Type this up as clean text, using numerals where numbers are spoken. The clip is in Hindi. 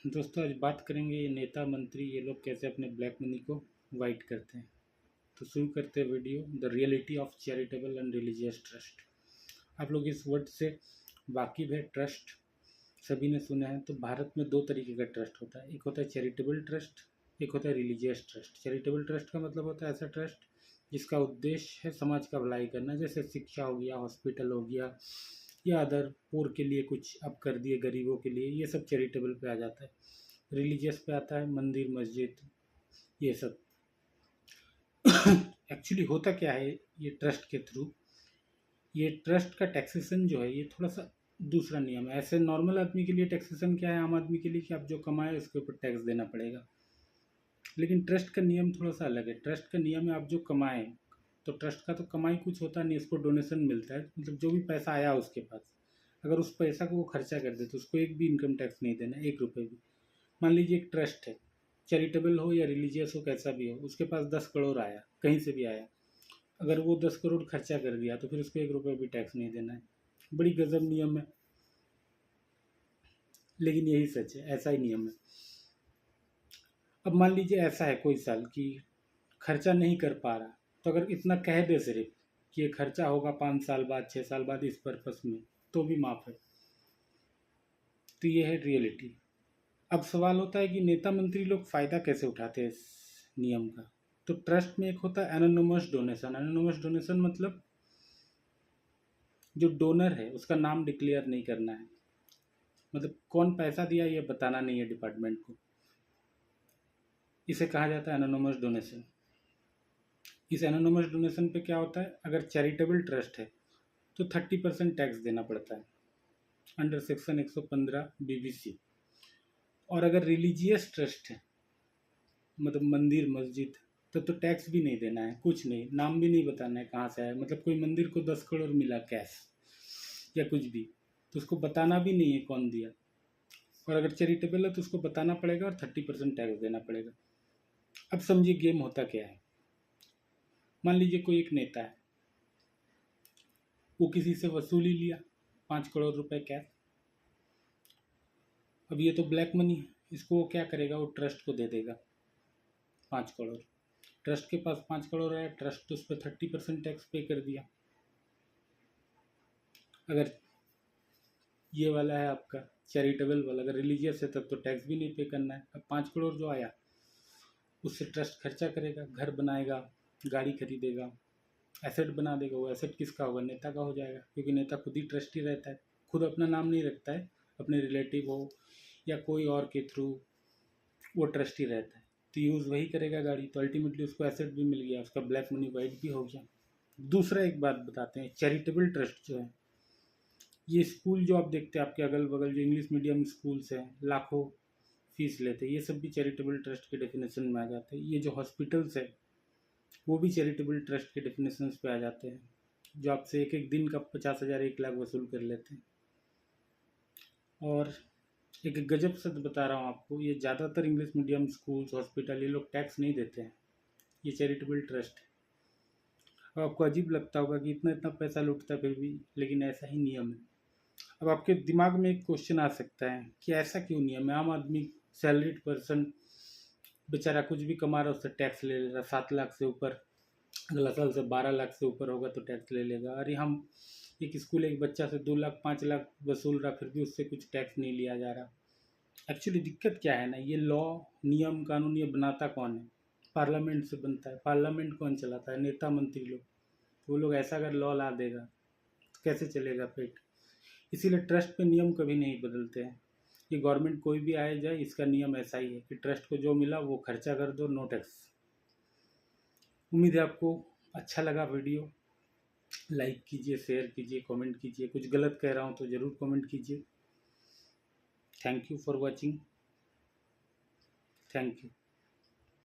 दोस्तों आज बात करेंगे ये नेता मंत्री ये लोग कैसे अपने ब्लैक मनी को वाइट करते हैं। तो शुरू करते हैं video. The reality of charitable and religious trust. आप लोग इस वर्ड से वाकिफ है। ट्रस्ट सभी ने सुना है। तो भारत में दो तरीके का ट्रस्ट होता है, एक होता है चैरिटेबल ट्रस्ट, एक होता है रिलीजियस ट्रस्ट। चैरिटेबल ट्रस्ट का मतलब होता है ऐसा ट्रस्ट जिसका उद्देश्य है समाज का भलाई करना, जैसे शिक्षा हो गया, हॉस्पिटल हो गया, या अदर पोर के लिए कुछ अब कर दिए गरीबों के लिए, ये सब चैरिटेबल पे आ जाता है। रिलीजियस पे आता है मंदिर मस्जिद ये सब। एक्चुअली होता क्या है ये ट्रस्ट के थ्रू, ये ट्रस्ट का टैक्सेशन जो है ये थोड़ा सा दूसरा नियम है। ऐसे नॉर्मल आदमी के लिए टैक्सेशन क्या है, आम आदमी के लिए कि आप जो कमाए उसके ऊपर टैक्स देना पड़ेगा, लेकिन ट्रस्ट का नियम थोड़ा सा अलग है। ट्रस्ट का नियम है आप जो कमाएं, तो ट्रस्ट का तो कमाई कुछ होता नहीं, इसको डोनेशन मिलता है, मतलब जो भी पैसा आया उसके पास, अगर उस पैसा को वो खर्चा कर दे तो उसको एक भी इनकम टैक्स नहीं देना, 1 रुपये भी। मान लीजिए एक ट्रस्ट है, चैरिटेबल हो या रिलीजियस हो कैसा भी हो, उसके पास 10 करोड़ आया, कहीं से भी आया, अगर वो 10 करोड़ खर्चा कर दिया तो फिर उसको 1 रुपये भी टैक्स नहीं देना है। बड़ी गजब नियम है, लेकिन यही सच है, ऐसा ही नियम है। अब मान लीजिए ऐसा है कोई साल कि खर्चा नहीं कर पा रहा, तो अगर इतना कह दे सिर्फ कि ये खर्चा होगा 5 साल बाद 6 साल बाद इस पर्पस में, तो भी माफ़ है। तो ये है रियलिटी। अब सवाल होता है कि नेता मंत्री लोग फ़ायदा कैसे उठाते हैं इस नियम का। तो ट्रस्ट में एक होता है एनोनिमस डोनेशन। एनोनिमस डोनेशन मतलब जो डोनर है उसका नाम डिक्लेयर नहीं करना है, मतलब कौन पैसा दिया ये बताना नहीं है डिपार्टमेंट को, इसे कहा जाता है एनोनिमस डोनेशन। इस एनोनिमस डोनेशन पे क्या होता है, अगर चैरिटेबल ट्रस्ट है तो 30% टैक्स देना पड़ता है अंडर सेक्शन 115 बीबीसी। और अगर रिलीजियस ट्रस्ट है, मतलब मंदिर मस्जिद, तो टैक्स भी नहीं देना है, कुछ नहीं, नाम भी नहीं बताना है कहाँ से आया। मतलब कोई मंदिर को 10 करोड़ मिला कैश या कुछ भी, तो उसको बताना भी नहीं है कौन दिया। और अगर चैरिटेबल है तो उसको बताना पड़ेगा और 30% टैक्स देना पड़ेगा। अब समझिए गेम होता क्या है। मान लीजिए कोई एक नेता है, वो किसी से वसूली लिया 5 करोड़ रुपए कैश। अब ये तो ब्लैक मनी है, इसको वो क्या करेगा, वो ट्रस्ट को दे देगा 5 करोड़। ट्रस्ट के पास 5 करोड़ है, ट्रस्ट उस पर 30% टैक्स पे कर दिया। अगर ये वाला है आपका चैरिटेबल वाला, अगर रिलीजियस है तब तो टैक्स भी नहीं पे करना है। अब 5 करोड़ जो आया उससे ट्रस्ट खर्चा करेगा, घर बनाएगा, गाड़ी खरीदेगा, एसेट बना देगा। वो एसेट किसका होगा, नेता का हो जाएगा, क्योंकि नेता खुद ही ट्रस्टी रहता है, खुद अपना नाम नहीं रखता है, अपने रिलेटिव हो या कोई और के थ्रू वो ट्रस्टी रहता है, तो यूज़ वही करेगा गाड़ी, तो अल्टीमेटली उसको एसेट भी मिल गया, उसका ब्लैक मनी वाइट भी हो गया। दूसरा एक बात बताते हैं, चैरिटेबल ट्रस्ट जो है, ये स्कूल जो आप देखते हैं आपके अगल बगल जो इंग्लिश मीडियम स्कूल्स हैं, लाखों फीस लेते हैं, ये सब भी चैरिटेबल ट्रस्ट के डेफिनेशन में आ जाते हैं। ये जो हॉस्पिटल्स है वो भी चैरिटेबल ट्रस्ट के डेफिनेशन पे आ जाते हैं, जो आपसे एक एक दिन का 50,000 1 लाख वसूल कर लेते हैं। और एक गजब सच बता रहा हूँ आपको, ये ज़्यादातर इंग्लिश मीडियम स्कूल्स हॉस्पिटल ये लोग टैक्स नहीं देते हैं, ये चैरिटेबल ट्रस्ट है। अब आपको अजीब लगता होगा कि इतना इतना पैसा लूटता है फिर भी, लेकिन ऐसा ही नियम है। अब आपके दिमाग में एक क्वेश्चन आ सकता है कि ऐसा क्यों नियम है, आम आदमी सैलरीड पर्सन बेचारा कुछ भी कमा रहा है उससे टैक्स ले ले रहा, 7 लाख से ऊपर, अगला साल से 12 लाख से ऊपर होगा तो टैक्स ले लेगा। अरे हम एक स्कूल एक बच्चा से 2 लाख 5 लाख वसूल रहा, फिर भी उससे कुछ टैक्स नहीं लिया जा रहा। एक्चुअली दिक्कत क्या है ना, ये लॉ नियम कानून ये बनाता कौन है, पार्लियामेंट से बनता है। पार्लियामेंट कौन चलाता है, नेता मंत्री लोग। वो लोग ऐसा अगर लॉ ला देगा तो कैसे चलेगा पेट। इसीलिए ट्रस्ट पे नियम कभी नहीं बदलते हैं। ये गवर्नमेंट कोई भी आए जाए, इसका नियम ऐसा ही है कि ट्रस्ट को जो मिला वो खर्चा कर दो, नो टैक्स। उम्मीद है आपको अच्छा लगा वीडियो। लाइक कीजिए, शेयर कीजिए, कमेंट कीजिए। कुछ गलत कह रहा हूँ तो ज़रूर कमेंट कीजिए। Thank you for watching. Thank you.